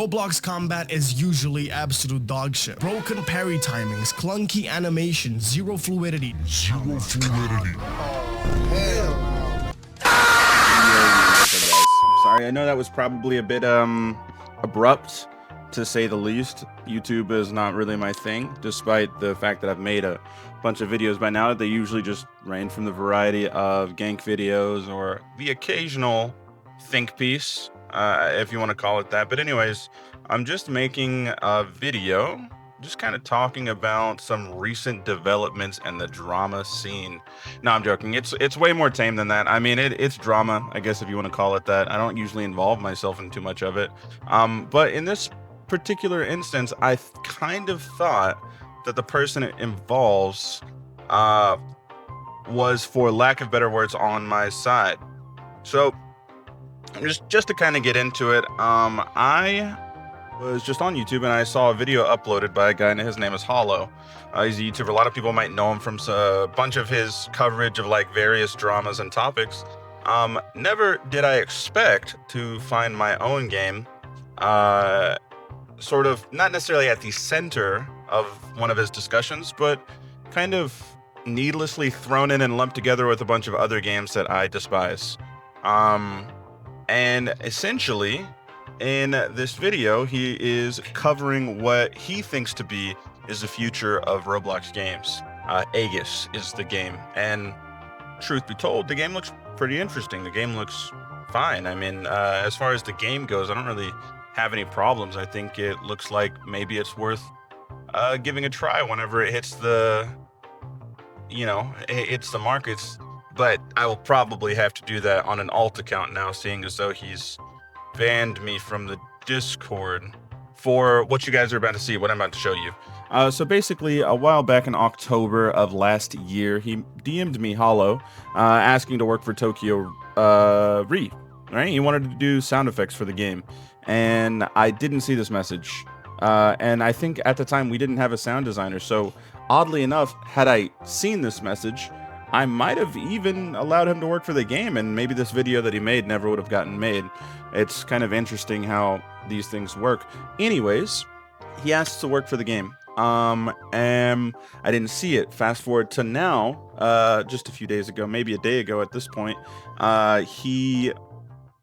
Roblox combat is usually absolute dog shit. Broken parry timings, clunky animation, zero fluidity. Sorry, I know that was probably a bit abrupt, to say the least. YouTube is not really my thing, despite the fact that I've made a bunch of videos by now. They usually just range from the variety of gank videos or the occasional think piece, if you want to call it that. But anyways, I'm just making a video just kind of talking about some recent developments in the drama scene. No, I'm joking. It's way more tame than that. I mean, it's drama, I guess, if you want to call it that. I don't usually involve myself in too much of it. But in this particular instance, I kind of thought that the person it involves was, for lack of better words, on my side. So just to kind of get into it, I was just on YouTube and I saw a video uploaded by a guy, and his name is HaLow. He's a YouTuber. A lot of people might know him from a bunch of his coverage of like various dramas and topics. Never did I expect to find my own game sort of not necessarily at the center of one of his discussions, but kind of needlessly thrown in and lumped together with a bunch of other games that I despise. And essentially, in this video, he is covering what he thinks to be is the future of Roblox games. Aegis is the game, and truth be told, the game looks pretty interesting. The game looks fine. I mean, as far as the game goes, I don't really have any problems. I think it looks like maybe it's worth giving a try whenever it hits the, hits the markets. But I will probably have to do that on an alt account now, seeing as though he's banned me from the Discord for what you guys are about to see, what I'm about to show you. So basically, a while back in October of last year, he DM'd me, HaLow, asking to work for Tokyo Re. Right? He wanted to do sound effects for the game, and I didn't see this message. And I think at the time we didn't have a sound designer. So oddly enough, had I seen this message, I might have even allowed him to work for the game, and maybe this video that he made never would have gotten made. It's kind of interesting how these things work. Anyways, he asked to work for the game. And I didn't see it. Fast forward to now, just a few days ago, maybe a day ago at this point, he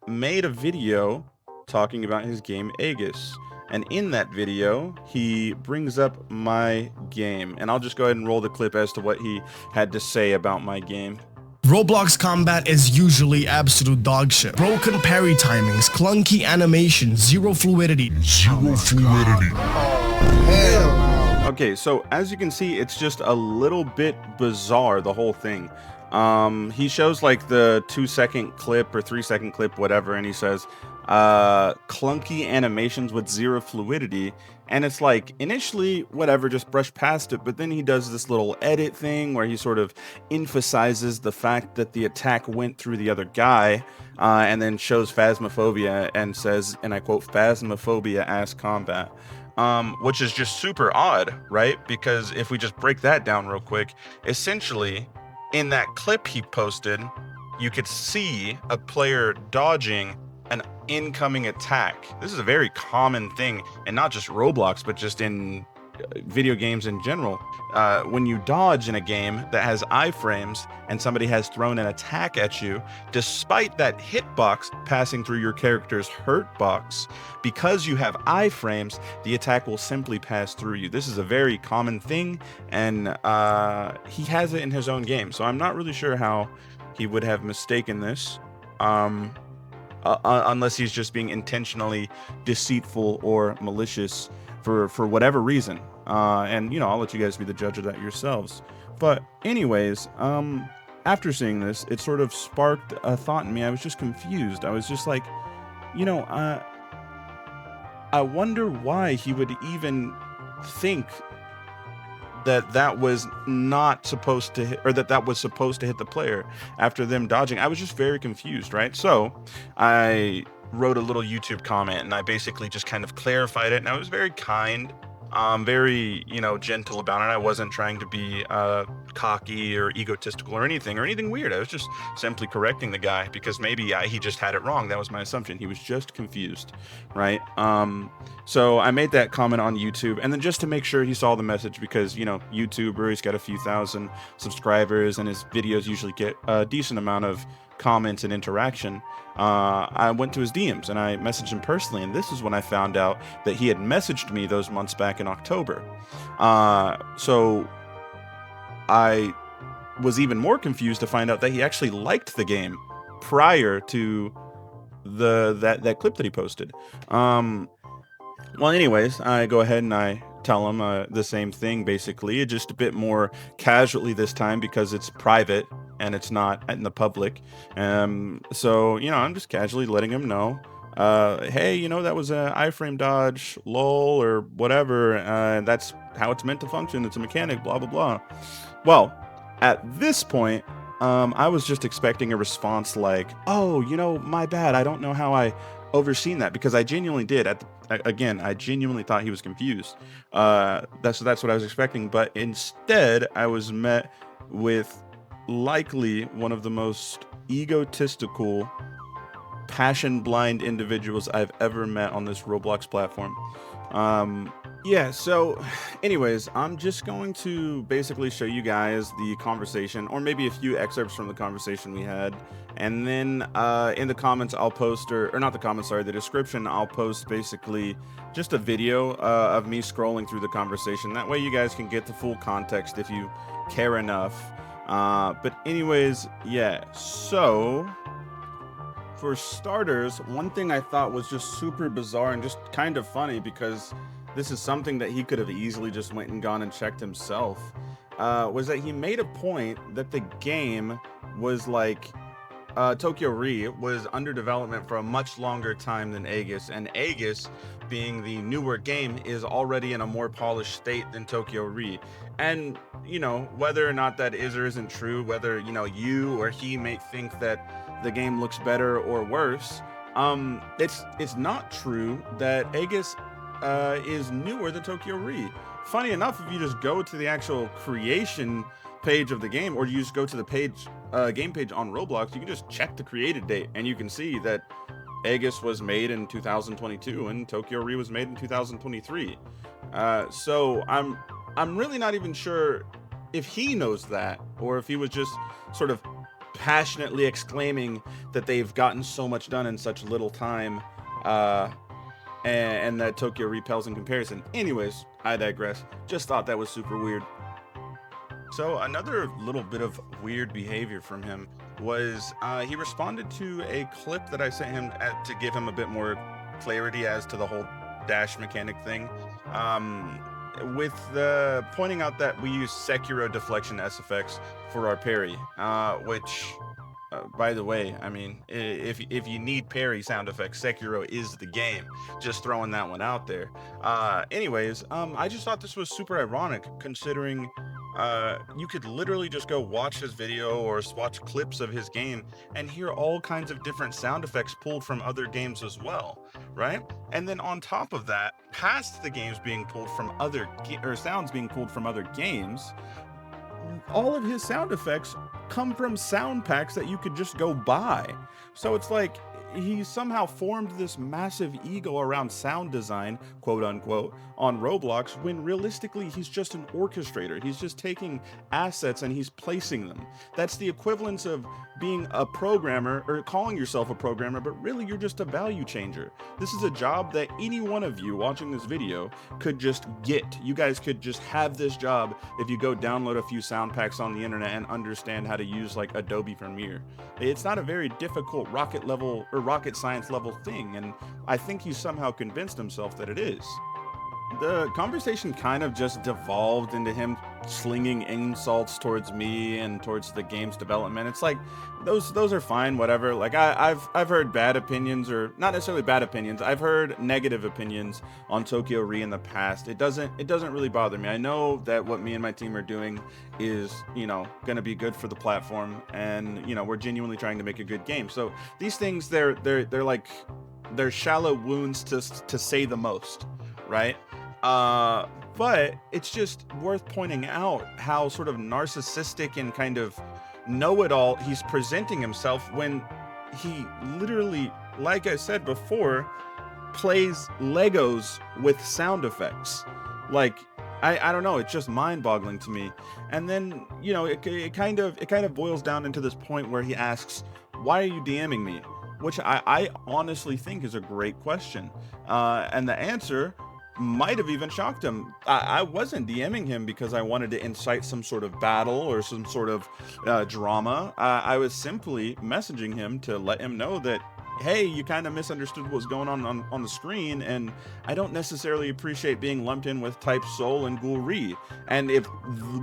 made a video talking about his game Aegis. And in that video, he brings up my game. And I'll just go ahead and roll the clip as to what he had to say about my game. Roblox combat is usually absolute dog shit. Broken parry timings, clunky animation, zero fluidity. Okay, so as you can see, it's just a little bit bizarre, the whole thing. He shows like the 2-second clip or 3-second clip, whatever, and he says, clunky animations with zero fluidity, and it's like initially whatever, just brush past it, but then he does this little edit thing where he sort of emphasizes the fact that the attack went through the other guy, and then shows phasmophobia and says, and I quote, phasmophobia ass combat, which is just super odd, right? Because if we just break that down real quick, essentially in that clip he posted, you could see a player dodging an incoming attack. This is a very common thing, and not just Roblox, but just in video games in general. When you dodge in a game that has iframes and somebody has thrown an attack at you, despite that hitbox passing through your character's hurt box, because you have iframes, the attack will simply pass through you. This is a very common thing, and he has it in his own game, so I'm not really sure how he would have mistaken this. Unless he's just being intentionally deceitful or malicious for whatever reason. And, I'll let you guys be the judge of that yourselves. But anyways, after seeing this, it sort of sparked a thought in me. I was just confused. I was just like, I wonder why he would even think that was not supposed to hit, or that was supposed to hit the player after them dodging. I was just very confused, right? So I wrote a little YouTube comment, and I basically just kind of clarified it, and I was very kind, very, gentle about it. I wasn't trying to be cocky or egotistical or anything weird. I was just simply correcting the guy because maybe he just had it wrong. That was my assumption. He was just confused, right? So I made that comment on YouTube, and then just to make sure he saw the message, because YouTuber, he's got a few thousand subscribers and his videos usually get a decent amount of comments and interaction. I went to his DMs and I messaged him personally, and this is when I found out that he had messaged me those months back in October. So I was even more confused to find out that he actually liked the game prior to that clip that he posted. Well, anyways, I go ahead and I tell him the same thing, basically, just a bit more casually this time because it's private and it's not in the public. So, I'm just casually letting him know, hey, that was an iframe dodge, lol, or whatever. That's how it's meant to function. It's a mechanic, blah, blah, blah. Well, at this point, I was just expecting a response like, oh, my bad. I don't know how I overseen that, because I genuinely did. I genuinely thought he was confused. That's what I was expecting. But instead, I was met with likely one of the most egotistical, passion-blind individuals I've ever met on this Roblox platform. Yeah, so anyways, I'm just going to basically show you guys the conversation, or maybe a few excerpts from the conversation we had, and then in the comments I'll post, or not the comments, sorry, the description, I'll post basically just a video of me scrolling through the conversation. That way you guys can get the full context if you care enough. But anyways, yeah, so for starters, one thing I thought was just super bizarre and just kind of funny, because this is something that he could have easily just went and gone and checked himself, was that he made a point that the game was like, Tokyo Re was under development for a much longer time than Aegis, and Aegis, being the newer game, is already in a more polished state than Tokyo Re. And, whether or not that is or isn't true, whether, you or he may think that the game looks better or worse, it's not true that Aegis is newer than Tokyo Re. Funny enough, if you just go to the actual creation page of the game, or you just go to the game page on Roblox, you can just check the created date, and you can see that Aegis was made in 2022 and Tokyo Re was made in 2023. So I'm really not even sure if he knows that, or if he was just sort of passionately exclaiming that they've gotten so much done in such little time, and that Tokyo Re pales in comparison. Anyways, I digress. Just thought that was super weird. So another little bit of weird behavior from him was he responded to a clip that I sent him to give him a bit more clarity as to the whole dash mechanic thing, with the pointing out that we use Sekiro deflection SFX for our parry, which by the way, I mean, if you need parry sound effects, Sekiro is the game. Just throwing that one out there. Anyways, I just thought this was super ironic, considering you could literally just go watch his video or watch clips of his game and hear all kinds of different sound effects pulled from other games as well, right? And then on top of that, past the games being pulled from sounds being pulled from other games, all of his sound effects come from sound packs that you could just go buy. So it's like he somehow formed this massive ego around sound design, quote unquote, on Roblox, when realistically he's just an orchestrator. He's just taking assets and he's placing them. That's the equivalence of being a programmer, or calling yourself a programmer, but really you're just a value changer. This is a job that any one of you watching this video could just get. You guys could just have this job if you go download a few sound packs on the internet and understand how to use like Adobe Premiere. It's not a very difficult rocket science level thing, and I think he somehow convinced himself that it is. The conversation kind of just devolved into him slinging insults towards me and towards the game's development. It's like those are fine, whatever. Like I've heard bad opinions, or not necessarily bad opinions. I've heard negative opinions on Tokyo Re in the past. It doesn't really bother me. I know that what me and my team are doing is, going to be good for the platform, and we're genuinely trying to make a good game. So these things, they're shallow wounds to say the most, right? But it's just worth pointing out how sort of narcissistic and kind of know-it-all he's presenting himself when he literally, like I said before, plays Legos with sound effects. Like, I don't know, it's just mind-boggling to me. And then, you know, it kind of boils down into this point where he asks, why are you DMing me? Which I honestly think is a great question. And the answer might have even shocked him. I wasn't DMing him because I wanted to incite some sort of battle or some sort of drama. I was simply messaging him to let him know that, hey, you kind of misunderstood what was going on the screen, and I don't necessarily appreciate being lumped in with type soul and ghoul-ri. And if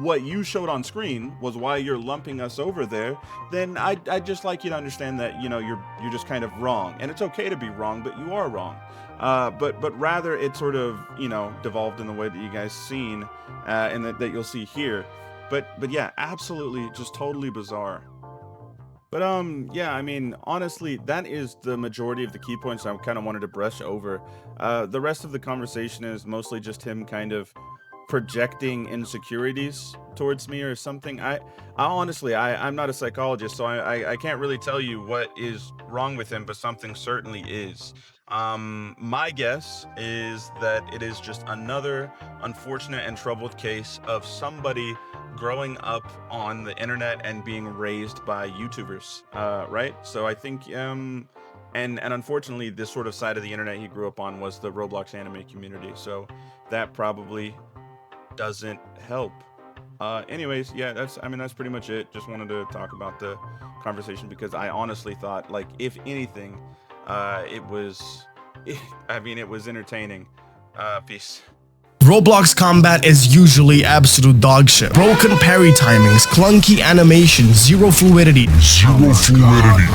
what you showed on screen was why you're lumping us over there, then I'd just like you to understand that, you know, you're just kind of wrong. And it's okay to be wrong, but you are wrong. But rather it sort of, you know, devolved in the way that you guys seen, and that you'll see here. But yeah, absolutely just totally bizarre. But yeah, I mean, honestly, that is the majority of the key points I kind of wanted to brush over. The rest of the conversation is mostly just him kind of projecting insecurities towards me or something. I honestly, I'm not a psychologist, so I can't really tell you what is wrong with him, but something certainly is. My guess is that it is just another unfortunate and troubled case of somebody growing up on the internet and being raised by YouTubers, right? So I think, and unfortunately, this sort of side of the internet he grew up on was the Roblox anime community, so that probably doesn't help. Anyways, yeah, that's pretty much it. Just wanted to talk about the conversation because I honestly thought, like, if anything, it was entertaining. Peace. Roblox combat is usually absolute dog shit. Broken parry timings, clunky animations, zero fluidity. Zero fluidity.